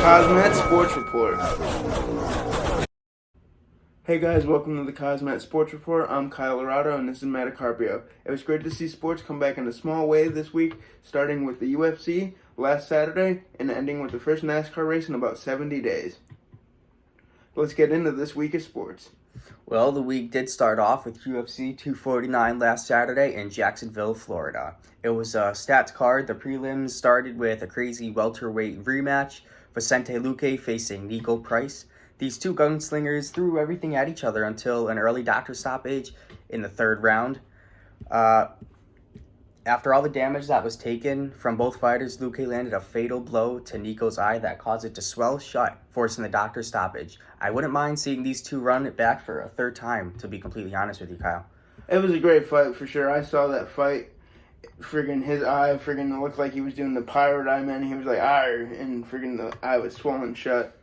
KozMatt Sports Report. Hey guys, welcome to the KozMatt Sports Report. I'm Kyle Lorado and this is Matt Carpio. It was great to see sports come back in a small way this week, starting with the UFC last Saturday and ending with the first NASCAR race in about 70 days. Let's get into this week of sports. Well, the week did start off with UFC 249 last Saturday in Jacksonville, Florida. It was a stats card. The prelims started with a crazy welterweight rematch. Vicente Luque facing Nico Price. These two gunslingers threw everything at each other until an early doctor stoppage in the third round. After all the damage that was taken from both fighters, Luque landed a fatal blow to Nico's eye that caused it to swell shut, forcing the doctor stoppage. I wouldn't mind seeing these two run it back for a third time, to be completely honest with you, Kyle. It was a great fight for sure. I saw that fight. His eye looked like he was doing the pirate eye, man. He was like, "Arr," and the eye was swollen shut.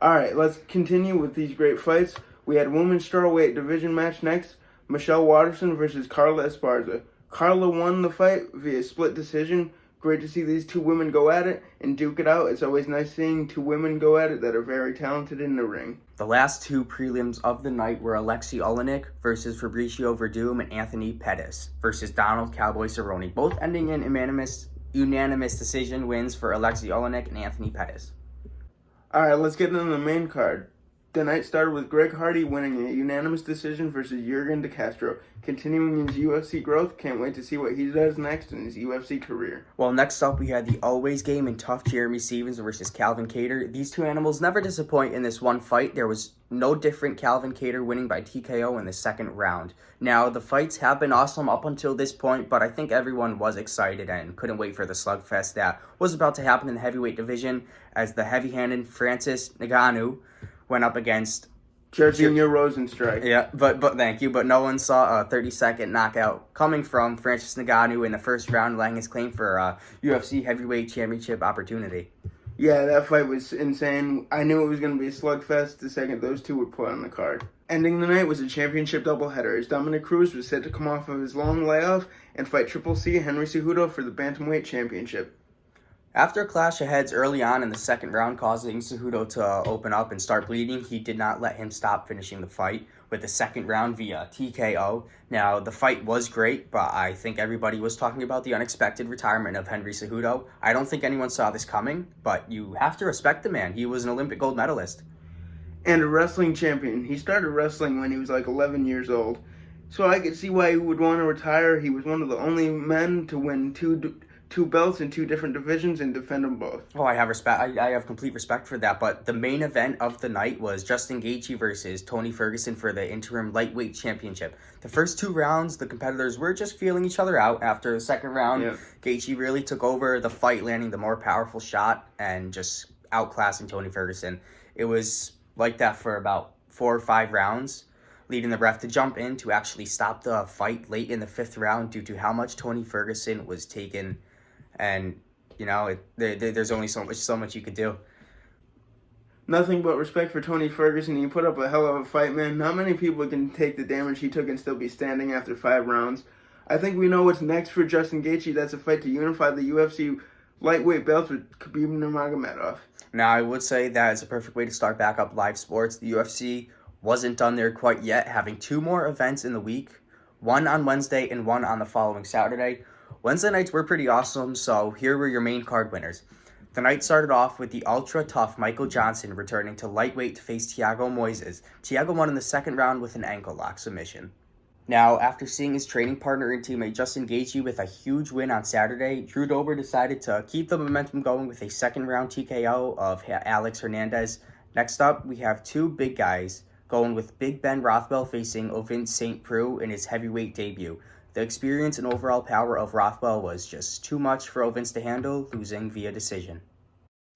Alright, let's continue with these great fights. We had women's strawweight division match next. Michelle Waterson versus Carla Esparza. Carla won the fight via split decision. Great to see these two women go at it and duke it out. It's always nice seeing two women go at it that are very talented in the ring. The last two prelims of the night were Alexei Olenek versus Fabricio Verdum and Anthony Pettis versus Donald Cowboy Cerrone, both ending in unanimous decision wins for Alexei Olenek and Anthony Pettis. Alright, let's get into the main card. The night started with Greg Hardy winning a unanimous decision versus Jurgen De Castro. Continuing his UFC growth, can't wait to see what he does next in his UFC career. Well, next up we had the always game and tough Jeremy Stevens versus Calvin Kattar. These two animals never disappoint in this one fight. There was no different Calvin Kattar winning by TKO in the second round. Now, the fights have been awesome up until this point, but I think everyone was excited and couldn't wait for the slugfest that was about to happen in the heavyweight division as the heavy-handed Francis Ngannou went up against Jairzinho Rozenstruik. Yeah, but thank you. But no one saw a 30-second knockout coming from Francis Ngannou in the first round, laying his claim for a UFC heavyweight championship opportunity. Yeah, that fight was insane. I knew it was going to be a slugfest the second those two were put on the card. Ending the night was a championship doubleheader as Dominic Cruz was set to come off of his long layoff and fight Triple C Henry Cejudo for the bantamweight championship. After a clash of heads early on in the second round causing Cejudo to open up and start bleeding, he did not let him stop finishing the fight with the second round via TKO. Now, the fight was great, but I think everybody was talking about the unexpected retirement of Henry Cejudo. I don't think anyone saw this coming, but you have to respect the man. He was an Olympic gold medalist. And a wrestling champion. He started wrestling when he was like 11 years old. So I could see why he would want to retire. He was one of the only men to win two belts in two different divisions and defend them both. Oh, I have respect. I have complete respect for that. But the main event of the night was Justin Gaethje versus Tony Ferguson for the interim lightweight championship. The first two rounds, the competitors were just feeling each other out. After the second round, Gaethje really took over the fight, landing the more powerful shot and just outclassing Tony Ferguson. It was like that for about 4 or 5 rounds, leading the ref to jump in to actually stop the fight late in the 5th round due to how much Tony Ferguson was taken. And, you know, there's only so much you could do. Nothing but respect for Tony Ferguson. He put up a hell of a fight, man. Not many people can take the damage he took and still be standing after 5 rounds. I think we know what's next for Justin Gaethje. That's a fight to unify the UFC lightweight belts with Khabib Nurmagomedov. Now, I would say that is a perfect way to start back up live sports. The UFC wasn't done there quite yet, having 2 more events in the week, one on Wednesday and one on the following Saturday. Wednesday nights were pretty awesome, so here were your main card winners. The night started off with the ultra-tough Michael Johnson returning to lightweight to face Thiago Moises. Thiago won in the second round with an ankle lock submission. Now, after seeing his training partner and teammate Justin Gaethje with a huge win on Saturday, Drew Dober decided to keep the momentum going with a second-round TKO of Alex Hernandez. Next up, we have 2 big guys going with Big Ben Rothwell facing Ovince St. Preux in his heavyweight debut. The experience and overall power of Rothwell was just too much for Ovince to handle, losing via decision.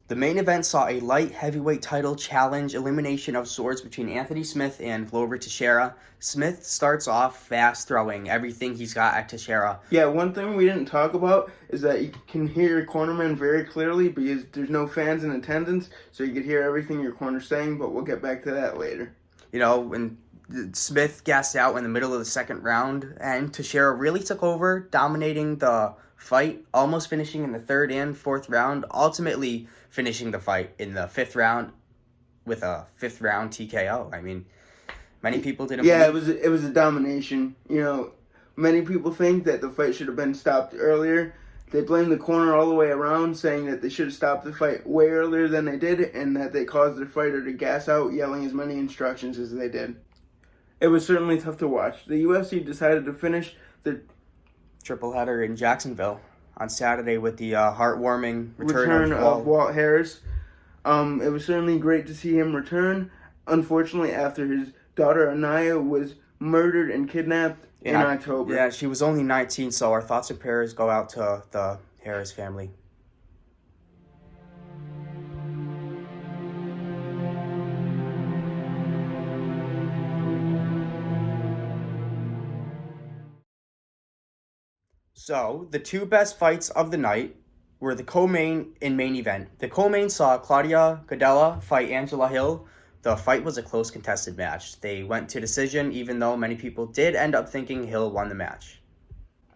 The main event saw a light heavyweight title challenge elimination of sorts between Anthony Smith and Glover Teixeira. Smith starts off fast, throwing everything he's got at Teixeira. Yeah, one thing we didn't talk about is that you can hear your cornerman very clearly because there's no fans in attendance, so you could hear everything your corner's saying, but we'll get back to that later. You know, and Smith gassed out in the middle of the second round, and Teixeira really took over, dominating the fight, almost finishing in the third and fourth round, ultimately finishing the fight in the fifth round with a fifth round TKO. I mean, many people didn't believe. it was a domination. Many people think that the fight should have been stopped earlier. They blame the corner all the way around, saying that they should have stopped the fight way earlier than they did, and that they caused their fighter to gas out, yelling as many instructions as they did. It was certainly tough to watch. The UFC decided to finish the triple header in Jacksonville on Saturday with the heartwarming return of Walt Harris. It was certainly great to see him return. Unfortunately, after his daughter Anaya was murdered and kidnapped in October. Yeah, she was only 19, so our thoughts and prayers go out to the Harris family. So, the two best fights of the night were the co-main and main event. The co-main saw Claudia Gadelha fight Angela Hill. The fight was a close contested match. They went to decision, even though many people did end up thinking Hill won the match.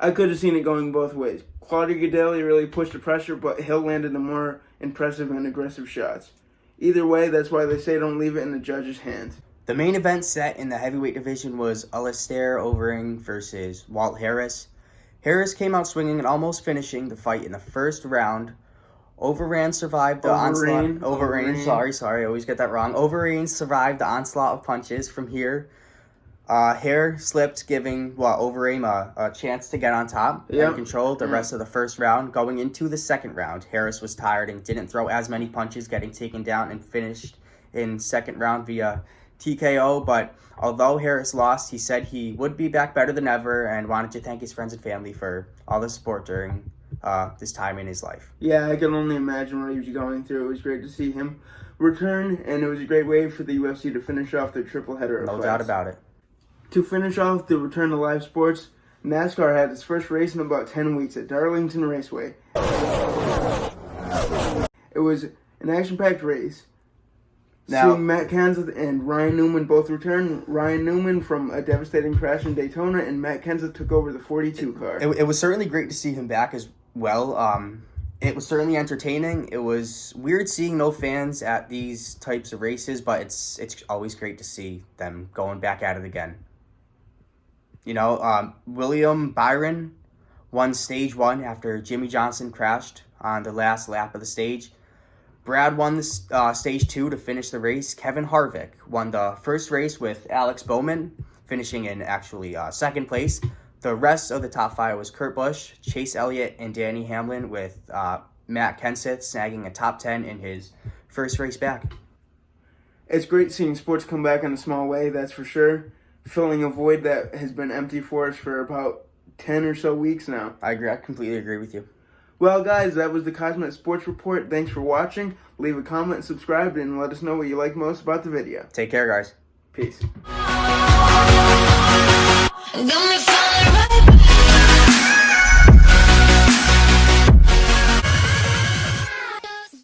I could have seen it going both ways. Claudia Gadelha really pushed the pressure, but Hill landed the more impressive and aggressive shots. Either way, that's why they say don't leave it in the judge's hands. The main event set in the heavyweight division was Alistair Overeem versus Walt Harris. Harris came out swinging and almost finishing the fight in the first round. Overeem survived the onslaught. Sorry, I always get that wrong. Overeem survived the onslaught of punches from here. Hair slipped, giving Overeem a chance to get on top and control the rest of the first round. Going into the second round, Harris was tired and didn't throw as many punches, getting taken down and finished in second round via TKO. But although Harris lost, he said he would be back better than ever and wanted to thank his friends and family for all the support during this time in his life. Yeah, I can only imagine what he was going through. It was great to see him return, and it was a great way for the UFC to finish off their triple header of fights. No doubt about it. To finish off the return to live sports, NASCAR had its first race in about 10 weeks at Darlington Raceway. It was an action-packed race. Seeing Matt Kenseth and Ryan Newman both return. Ryan Newman from a devastating crash in Daytona, and Matt Kenseth took over the 42 car. It was certainly great to see him back as well. It was certainly entertaining. It was weird seeing no fans at these types of races, but it's always great to see them going back at it again. William Byron won stage 1 after Jimmy Johnson crashed on the last lap of the stage. Brad won the stage 2 to finish the race. Kevin Harvick won the first race with Alex Bowman, finishing in second place. The rest of the top 5 was Kurt Busch, Chase Elliott, and Danny Hamlin, with Matt Kenseth snagging a top 10 in his first race back. It's great seeing sports come back in a small way, that's for sure. Filling a void that has been empty for us for about 10 or so weeks now. I agree. I completely agree with you. Well, guys, that was the KozMatt Sports Report. Thanks for watching. Leave a comment, subscribe, and let us know what you like most about the video. Take care, guys. Peace.